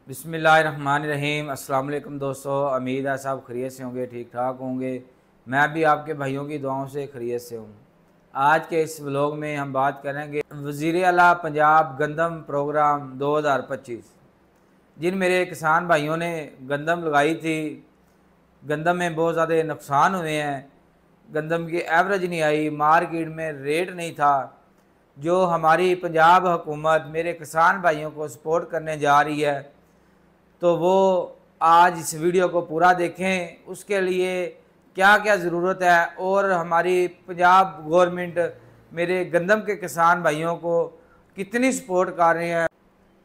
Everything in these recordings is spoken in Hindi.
बिस्मिल्लाहिर्रहमानिर्रहीम। अस्सलाम वालेकुम दोस्तों, उम्मीद है सब खैरियत से होंगे, ठीक ठाक होंगे। मैं भी आपके भाइयों की दुआओं से खैरियत से हूँ। आज के इस व्लॉग में हम बात करेंगे वज़ीर आला पंजाब गंदम प्रोग्राम 2025। जिन मेरे किसान भाइयों ने गंदम लगाई थी, गंदम में बहुत ज़्यादा नुकसान हुए हैं, गंदम की एवरेज नहीं आई, मार्केट में रेट नहीं था। जो हमारी पंजाब हुकूमत मेरे किसान भाइयों को सपोर्ट करने जा रही है, तो वो आज इस वीडियो को पूरा देखें। उसके लिए क्या क्या ज़रूरत है और हमारी पंजाब गवर्नमेंट मेरे गंदम के किसान भाइयों को कितनी सपोर्ट कर रहे हैं,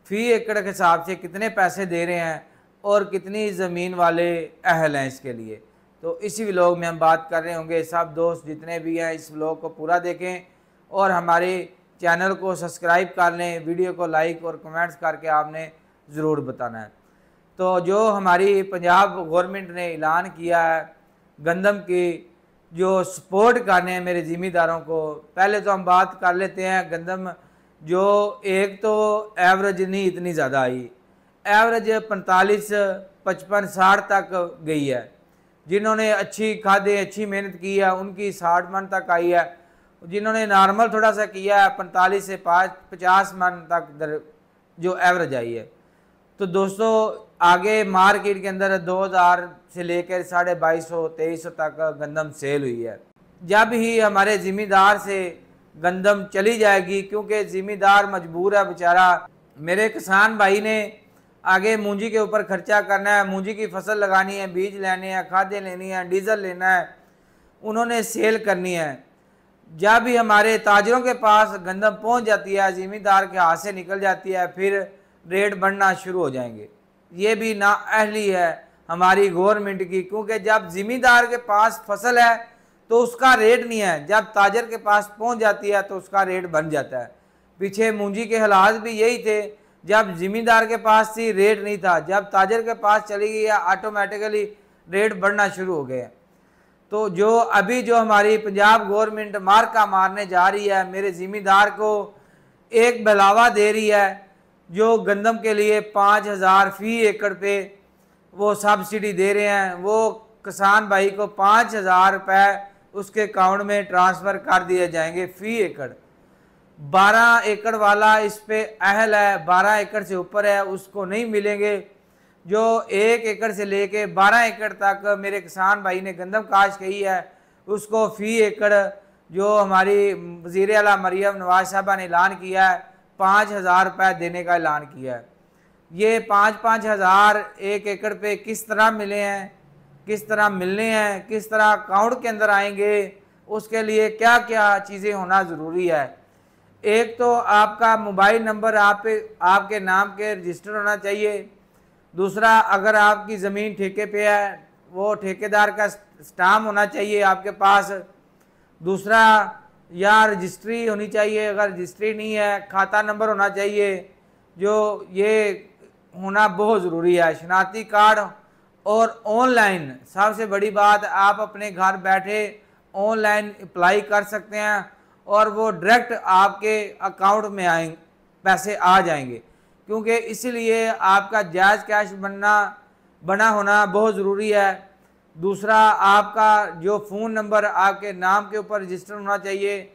फ़ी एकड़ के हिसाब से कितने पैसे दे रहे हैं और कितनी ज़मीन वाले अहल हैं इसके लिए। तो इसी व्लॉग में हम बात कर रहे होंगे। सब दोस्त जितने भी हैं इस व्लॉग को पूरा देखें और हमारे चैनल को सब्सक्राइब कर लें। वीडियो को लाइक और कमेंट्स करके आपने ज़रूर बताना है। तो जो हमारी पंजाब गवर्नमेंट ने ऐलान किया है गंदम की जो सपोर्ट करने हैं मेरे ज़िम्मेदारों को, पहले तो हम बात कर लेते हैं गंदम। जो एक तो एवरेज नहीं इतनी ज़्यादा आई, एवरेज 45, 55, 60 तक गई है। जिन्होंने अच्छी खादें अच्छी मेहनत की है उनकी 60 मन तक आई है। जिन्होंने नॉर्मल थोड़ा सा किया है 45 से 50 मन तक जो एवरेज आई है। तो दोस्तों आगे मार्केट के अंदर 2000 से लेकर 2250, 2300 तक गंदम सेल हुई है। जब ही हमारे ज़िम्मेदार से गंदम चली जाएगी, क्योंकि ज़िम्मेदार मजबूर है बेचारा। मेरे किसान भाई ने आगे मूंजी के ऊपर खर्चा करना है, मूंजी की फसल लगानी है, बीज लेने हैं, खादें लेनी है, डीजल लेना है, उन्होंने सेल करनी है। जब भी हमारे ताजरों के पास गंदम पहुंच जाती है, ज़िम्मेदार के हाथ से निकल जाती है, फिर रेट बढ़ना शुरू हो जाएंगे। ये भी नाअहली है हमारी गवर्नमेंट की, क्योंकि जब ज़िम्मेदार के पास फसल है तो उसका रेट नहीं है, जब ताजर के पास पहुंच जाती है तो उसका रेट बन जाता है। पीछे मूंजी के हालात भी यही थे, जब ज़िम्मेदार के पास थी रेट नहीं था, जब ताजर के पास चली गई है ऑटोमेटिकली रेट बढ़ना शुरू हो गए। तो जो अभी जो हमारी पंजाब गवर्नमेंट मार्का मारने जा रही है, मेरे ज़िम्मेदार को एक बढ़ावा दे रही है। जो गंदम के लिए 5000 फ़ी एकड़ पे वो सब्सिडी दे रहे हैं, वो किसान भाई को 5000 रुपये उसके अकाउंट में ट्रांसफ़र कर दिए जाएंगे फ़ी एकड़। 12 एकड़ वाला इस पे अहल है, 12 एकड़ से ऊपर है उसको नहीं मिलेंगे। जो 1 एकड़ से लेके 12 एकड़ तक मेरे किसान भाई ने गंदम काश्त की है, उसको फ़ी एकड़ जो हमारी वज़ीर आला मरियम नवाज साहबा ने ऐलान किया है 5000 रुपये देने का ऐलान किया है। ये 5-5 हज़ार 1 एकड़ पे किस तरह मिले हैं, किस तरह मिलने हैं, किस तरह अकाउंट के अंदर आएंगे, उसके लिए क्या क्या चीज़ें होना ज़रूरी है। एक तो आपका मोबाइल नंबर आपके नाम के रजिस्टर होना चाहिए। दूसरा, अगर आपकी ज़मीन ठेके पे है वो ठेकेदार का स्टाम्प होना चाहिए आपके पास। दूसरा, या रजिस्ट्री होनी चाहिए, अगर रजिस्ट्री नहीं है खाता नंबर होना चाहिए, जो ये होना बहुत ज़रूरी है। शनाख्ती कार्ड और ऑनलाइन सबसे बड़ी बात, आप अपने घर बैठे ऑनलाइन अप्लाई कर सकते हैं और वो डायरेक्ट आपके अकाउंट में आएंगे, पैसे आ जाएंगे। क्योंकि इसीलिए आपका जायज़ कैश बना होना बहुत ज़रूरी है। दूसरा, आपका जो फ़ोन नंबर आपके नाम के ऊपर रजिस्टर होना चाहिए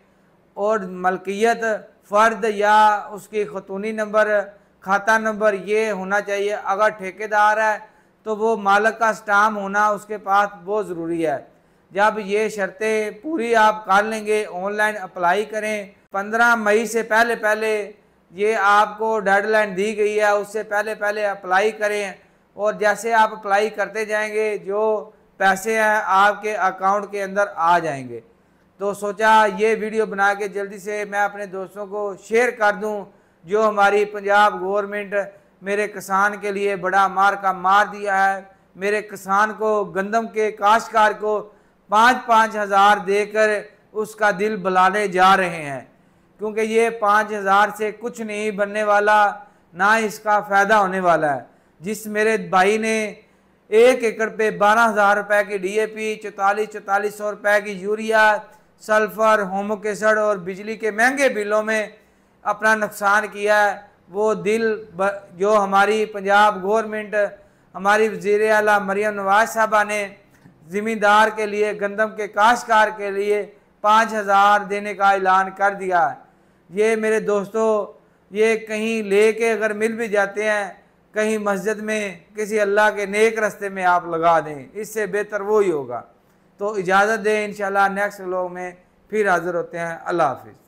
और मलकियत फ़र्द या उसकी खतूनी नंबर, खाता नंबर ये होना चाहिए। अगर ठेकेदार है तो वो मालिक का स्टाम्प होना उसके पास बहुत ज़रूरी है। जब ये शर्तें पूरी आप कर लेंगे, ऑनलाइन अप्लाई करें। 15 मई से पहले पहले ये आपको डेडलाइन दी गई है, उससे पहले पहले अप्लाई करें और जैसे आप अप्लाई करते जाएंगे जो पैसे हैं आपके अकाउंट के अंदर आ जाएंगे। तो सोचा ये वीडियो बना के जल्दी से मैं अपने दोस्तों को शेयर कर दूं। जो हमारी पंजाब गवर्नमेंट मेरे किसान के लिए बड़ा मार दिया है। मेरे किसान को, गंदम के काश्तकार को 5-5 हज़ार देकर उसका दिल बहलाने जा रहे हैं। क्योंकि ये 5000 से कुछ नहीं बनने वाला, ना इसका फ़ायदा होने वाला है। जिस मेरे भाई ने 1 एकड़ पे 12,000 रुपये की DAP, 4400 रुपये की यूरिया, सल्फ़र, होमोक एसिड और बिजली के महंगे बिलों में अपना नुकसान किया है, वो दिल जो हमारी पंजाब गवर्नमेंट, हमारी वज़ीर आला मरियम नवाज साहबा ने ज़मींदार के लिए, गंदम के काश्तकार के लिए 5,000 देने का ऐलान कर दिया। ये मेरे दोस्तों, ये कहीं लेके अगर मिल भी जाते हैं, कहीं मस्जिद में किसी अल्लाह के नेक रास्ते में आप लगा दें, इससे बेहतर वो ही होगा। तो इजाज़त दें, इंशाल्लाह नेक्स्ट व्लॉग में फिर हाज़िर होते हैं। अल्लाह हाफिज़।